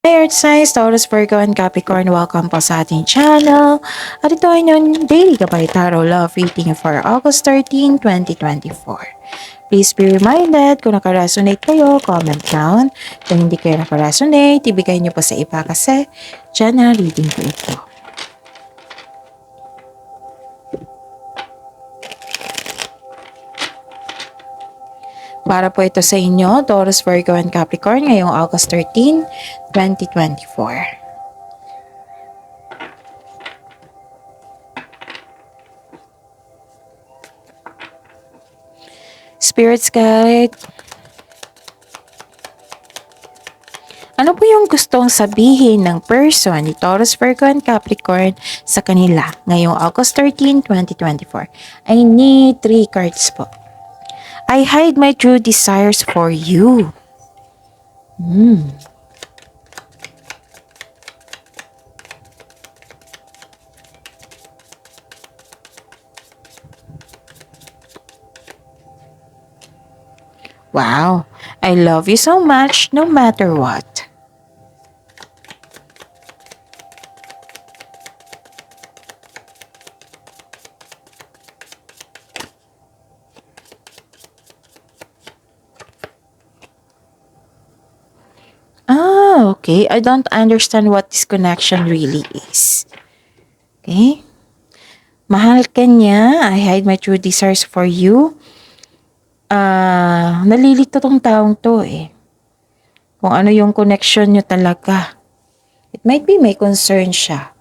Hi Earth Signs, Taurus, Virgo, and Capricorn. Welcome po sa ating channel. At ito ay yung Daily Gabay Tarot Love Reading for August 13, 2024. Please be reminded, kung nakaresonate kayo, comment down. Kung hindi kayo nakaresonate, ibigay niyo po sa iba kasi general reading po ito. Para po ito sa inyo, Taurus, Virgo, and Capricorn ngayong August 13, 2024. Spirits Guide, ano po yung gustong sabihin ng person ni Taurus, Virgo, and Capricorn sa kanila ngayong August 13, 2024? I need 3 cards po. I hide my true desires for you. Wow, I love you so much no matter what. Okay. I don't understand what this connection really is. Okay? Mahal ka niya. I hide my true desires for you. Nalilito tong taong to eh. Kung ano yung connection nyo talaga. It might be may concern siya.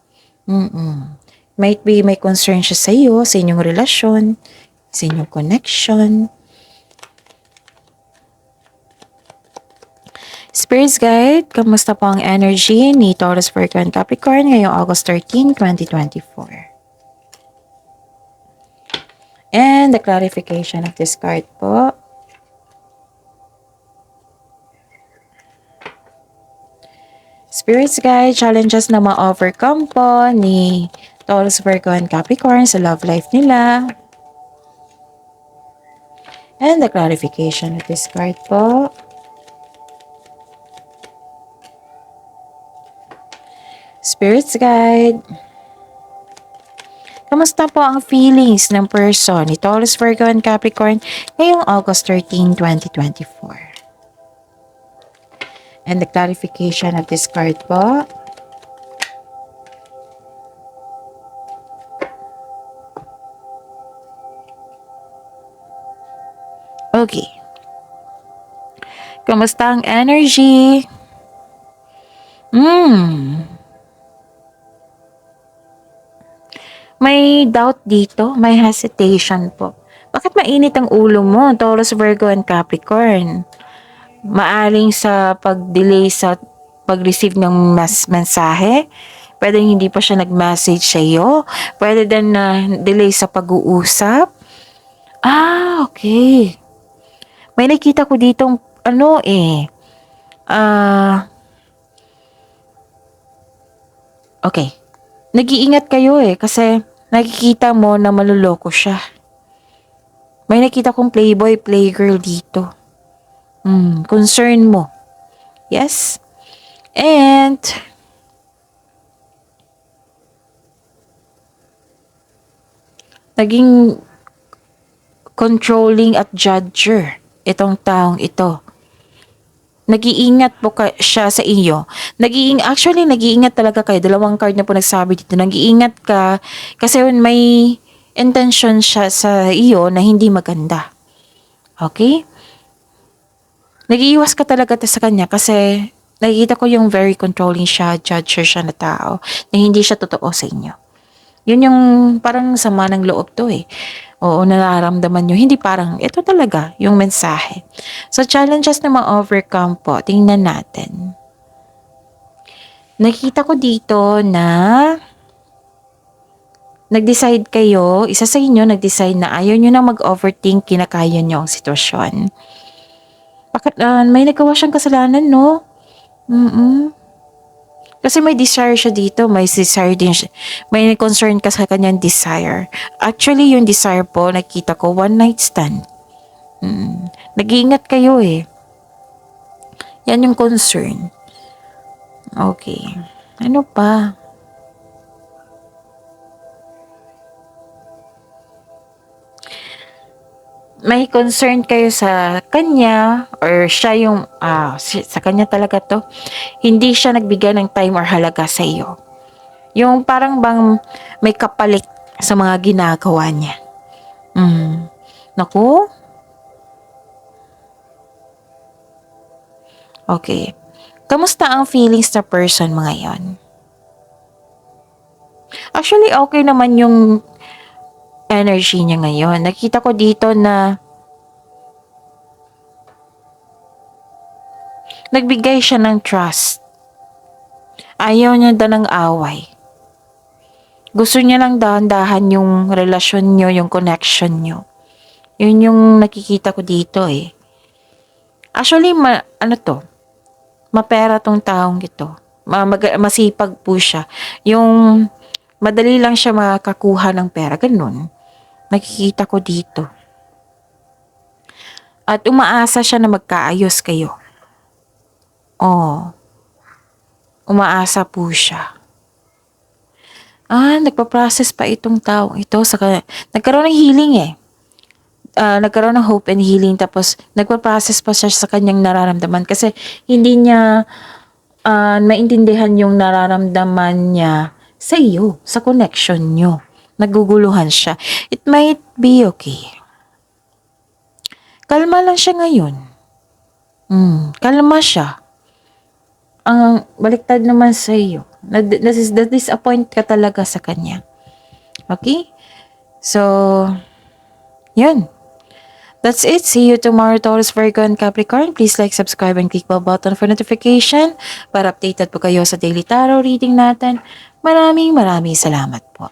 Might be may concern siya sa iyo, sa inyong relasyon, sa inyong connection. Spirits Guide, kamusta po ang energy ni Taurus, Virgo, and Capricorn ngayong August 13, 2024? And the clarification of this card po. Spirits Guide, challenges na ma-overcome po ni Taurus, Virgo, and Capricorn sa love life nila. And the clarification of this card po. Spirits Guide, kamusta po ang feelings ng person ni Taurus, Virgo, and Capricorn ngayong August 13, 2024? And the clarification of this card po. Okay. Kamusta ang energy? May doubt dito, may hesitation po. Bakit mainit ang ulo mo, Taurus, Virgo, and Capricorn? Maaring sa pag-delay sa pag-receive ng mensahe, pwede hindi pa siya nag-message sa iyo, pwede din na delay sa pag-uusap. Okay. May nakita ko ditong okay. Nag-iingat kayo kasi nakikita mo na maluloko siya. May nakita kong playboy, playgirl dito. Concern mo. Yes? And naging controlling at judger itong taong ito. Nag-iingat po siya sa iyo. Actually, nag-iingat talaga kayo. Dalawang card na po nagsabi dito. Nag-iingat ka kasi may intention siya sa iyo na hindi maganda. Okay? Nag-iiwas ka talaga sa kanya kasi nakikita ko yung very controlling siya, judger siya na tao na hindi siya totoo sa inyo. Yun yung parang sama ng loob to Oo, nararamdaman nyo. Hindi parang, ito talaga yung mensahe. So, challenges na ma-overcome po. Tingnan natin. Nakita ko dito na nag-decide kayo, isa sa inyo nag-decide na ayaw nyo na mag-overthink, kinakaya nyo ang sitwasyon. Bakit? May nagawa siyang kasalanan, no? Kasi may desire siya dito, may desire din siya. May concern ka sa kanyang desire. Actually, yung desire po, nakita ko, one night stand. Nag-iingat kayo Yan yung concern. Okay. Ano pa? May concern kayo sa kanya or siya yung sa kanya talaga to, hindi siya nagbigay ng time or halaga sa iyo. Yung parang bang may kapalit sa mga ginagawa niya. Naku. Okay. Kamusta ang feelings na person mo ngayon? Actually, okay naman yung energy niya ngayon. Nakita ko dito na nagbigay siya ng trust. Ayaw niya ng away. Gusto niya lang dahan-dahan yung relasyon niyo, yung connection niyo. Yun yung nakikita ko dito eh. Actually, mapera tong taong ito. Masipag po siya. Yung madali lang siya makakuha ng pera. Ganun. Nakikita ko dito. At umaasa siya na magkaayos kayo. Oh. Umaasa po siya. Nagpa-process pa itong taong ito. Nagkaroon ng healing eh. Nagkaroon ng hope and healing tapos nagpa-process pa siya sa kanyang nararamdaman kasi hindi niya maintindihan yung nararamdaman niya sa iyo, sa connection niyo. Naguguluhan siya. It might be okay. Kalma lang siya ngayon. Kalma siya. Ang baliktad naman sa iyo. Na-disappoint ka talaga sa kanya. Okay? So, yun. That's it. See you tomorrow, Taurus, Virgo, and Capricorn. Please like, subscribe, and click bell button for notification para updated po kayo sa daily tarot reading natin. Maraming salamat po.